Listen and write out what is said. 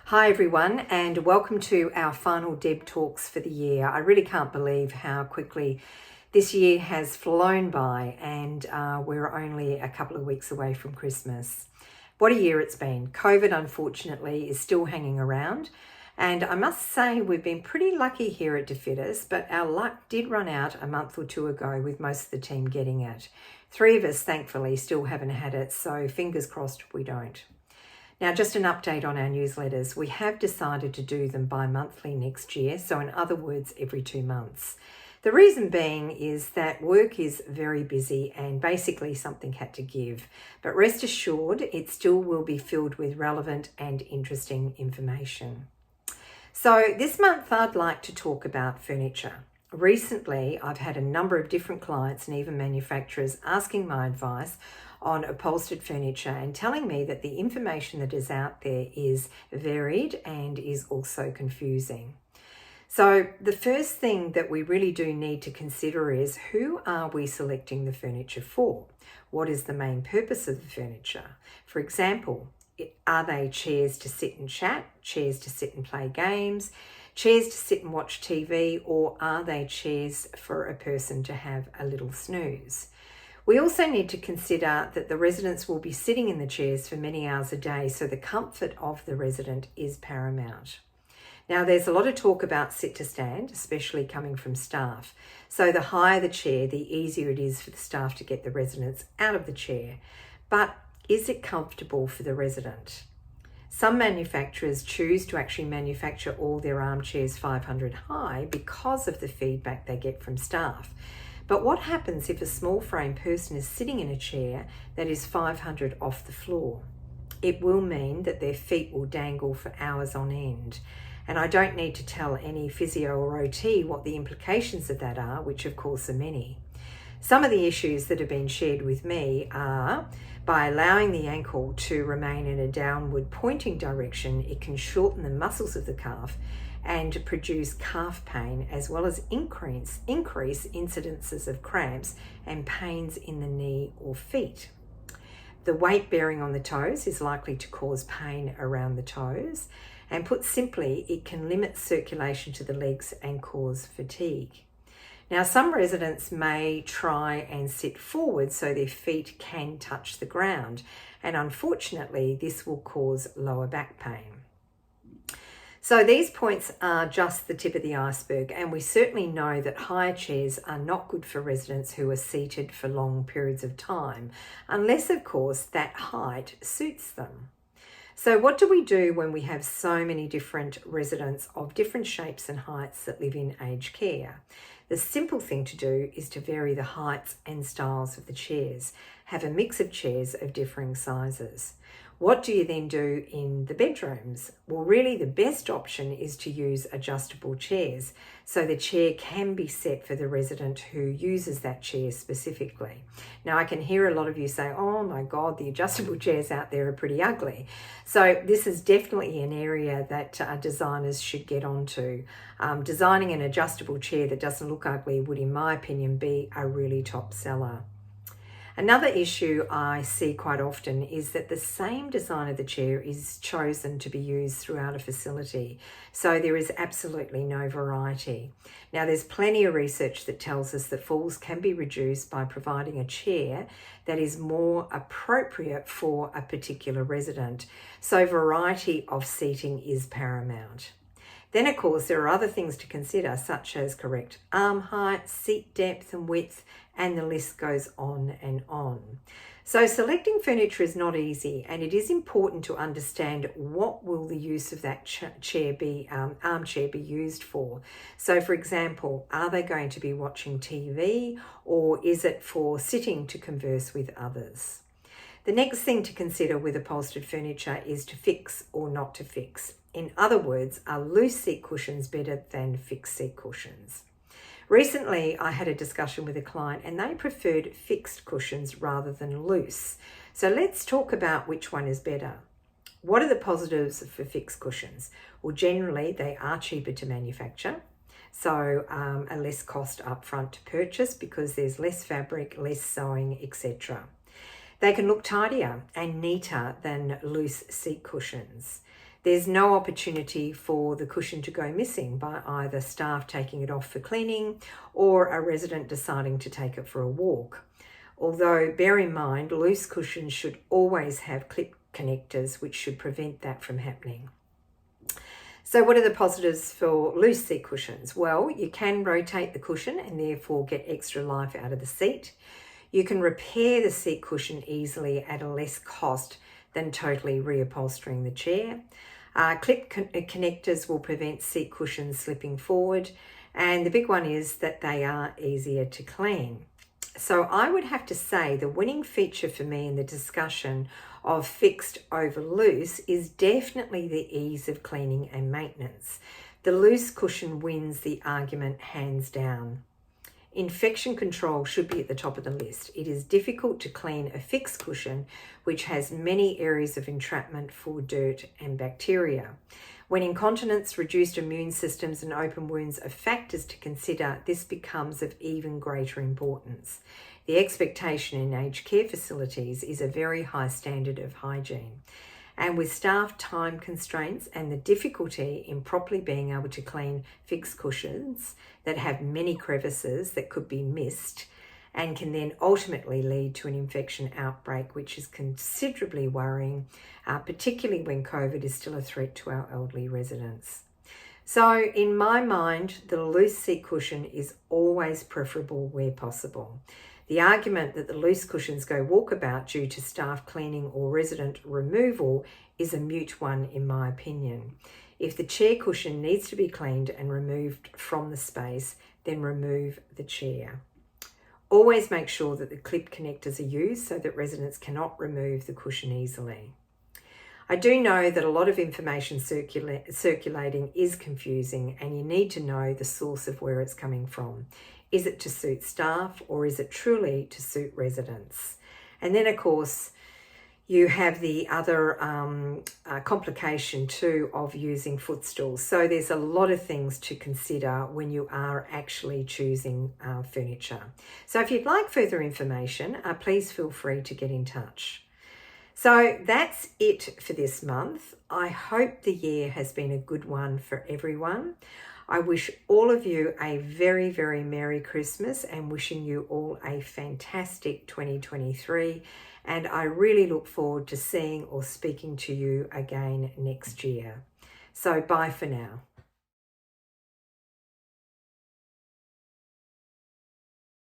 Hi everyone, and welcome to our final Deb Talks for the year. I really can't believe how quickly this year has flown by, and we're only a couple of weeks away from Christmas. What a year it's been. COVID, unfortunately, is still hanging around, and I must say we've been pretty lucky here at Fiddes, but our luck did run out a month or two ago with most of the team getting it. 3 of us, thankfully, still haven't had it, so fingers crossed we don't. Now, just an update on our newsletters. We have decided to do them bi-monthly next year, so in other words, every 2 months. The reason being is that work is very busy and basically something had to give. But rest assured, it still will be filled with relevant and interesting information. So this month, I'd like to talk about furniture. Recently, I've had a number of different clients and even manufacturers asking my advice on upholstered furniture and telling me that the information that is out there is varied and is also confusing. So the first thing that we really do need to consider is, who are we selecting the furniture for? What is the main purpose of the furniture? For example, are they chairs to sit and chat, chairs to sit and play games, chairs to sit and watch TV, or are they chairs for a person to have a little snooze? We also need to consider that the residents will be sitting in the chairs for many hours a day, so the comfort of the resident is paramount. Now, there's a lot of talk about sit to stand, especially coming from staff. So the higher the chair, the easier it is for the staff to get the residents out of the chair. But is it comfortable for the resident? Some manufacturers choose to actually manufacture all their armchairs 500 high because of the feedback they get from staff. But what happens if a small frame person is sitting in a chair that is 500 off the floor? It will mean that their feet will dangle for hours on end. And I don't need to tell any physio or OT what the implications of that are, which of course are many. Some of the issues that have been shared with me are, by allowing the ankle to remain in a downward pointing direction, it can shorten the muscles of the calf and produce calf pain, as well as increase incidences of cramps and pains in the knee or feet. The weight bearing on the toes is likely to cause pain around the toes, and put simply, it can limit circulation to the legs and cause fatigue. Now, some residents may try and sit forward so their feet can touch the ground, and unfortunately, this will cause lower back pain. So these points are just the tip of the iceberg, and we certainly know that higher chairs are not good for residents who are seated for long periods of time, unless, of course, that height suits them. So what do we do when we have so many different residents of different shapes and heights that live in aged care? The simple thing to do is to vary the heights and styles of the chairs. Have a mix of chairs of differing sizes. What do you then do in the bedrooms? Well, really the best option is to use adjustable chairs, so the chair can be set for the resident who uses that chair specifically. Now, I can hear a lot of you say, oh my God, the adjustable chairs out there are pretty ugly. So this is definitely an area that designers should get onto. Designing an adjustable chair that doesn't look ugly would, in my opinion, be a really top seller. Another issue I see quite often is that the same design of the chair is chosen to be used throughout a facility. So there is absolutely no variety. Now, there's plenty of research that tells us that falls can be reduced by providing a chair that is more appropriate for a particular resident. So variety of seating is paramount. Then, of course, there are other things to consider, such as correct arm height, seat depth and width, and the list goes on and on. So selecting furniture is not easy, and it is important to understand what will the use of that armchair be used for. So, for example, are they going to be watching TV, or is it for sitting to converse with others? The next thing to consider with upholstered furniture is to fix or not to fix. In other words, are loose seat cushions better than fixed seat cushions? Recently, I had a discussion with a client and they preferred fixed cushions rather than loose. So let's talk about which one is better. What are the positives for fixed cushions? Well, generally, they are cheaper to manufacture. So a less cost upfront to purchase because there's less fabric, less sewing, etc. They can look tidier and neater than loose seat cushions. There's no opportunity for the cushion to go missing by either staff taking it off for cleaning or a resident deciding to take it for a walk. Although bear in mind, loose cushions should always have clip connectors, which should prevent that from happening. So what are the positives for loose seat cushions? Well, you can rotate the cushion and therefore get extra life out of the seat. You can repair the seat cushion easily at a less cost than totally reupholstering the chair. Clip connectors will prevent seat cushions slipping forward, and the big one is that they are easier to clean. So I would have to say the winning feature for me in the discussion of fixed over loose is definitely the ease of cleaning and maintenance. The loose cushion wins the argument hands down. Infection control should be at the top of the list. It is difficult to clean a fixed cushion which has many areas of entrapment for dirt and bacteria. When incontinence, reduced immune systems and open wounds are factors to consider, this becomes of even greater importance. The expectation in aged care facilities is a very high standard of hygiene. And with staff time constraints and the difficulty in properly being able to clean fixed cushions that have many crevices that could be missed and can then ultimately lead to an infection outbreak, which is considerably worrying, particularly when COVID is still a threat to our elderly residents. So in my mind, the loose seat cushion is always preferable where possible. The argument that the loose cushions go walkabout due to staff cleaning or resident removal is a moot one in my opinion. If the chair cushion needs to be cleaned and removed from the space, then remove the chair. Always make sure that the clip connectors are used so that residents cannot remove the cushion easily. I do know that a lot of information circulating is confusing, and you need to know the source of where it's coming from. Is it to suit staff or is it truly to suit residents? And then, of course, you have the other complication too of using footstools. So there's a lot of things to consider when you are actually choosing furniture. So if you'd like further information, please feel free to get in touch. So that's it for this month. I hope the year has been a good one for everyone. I wish all of you a very, very Merry Christmas and wishing you all a fantastic 2023. And I really look forward to seeing or speaking to you again next year. So bye for now.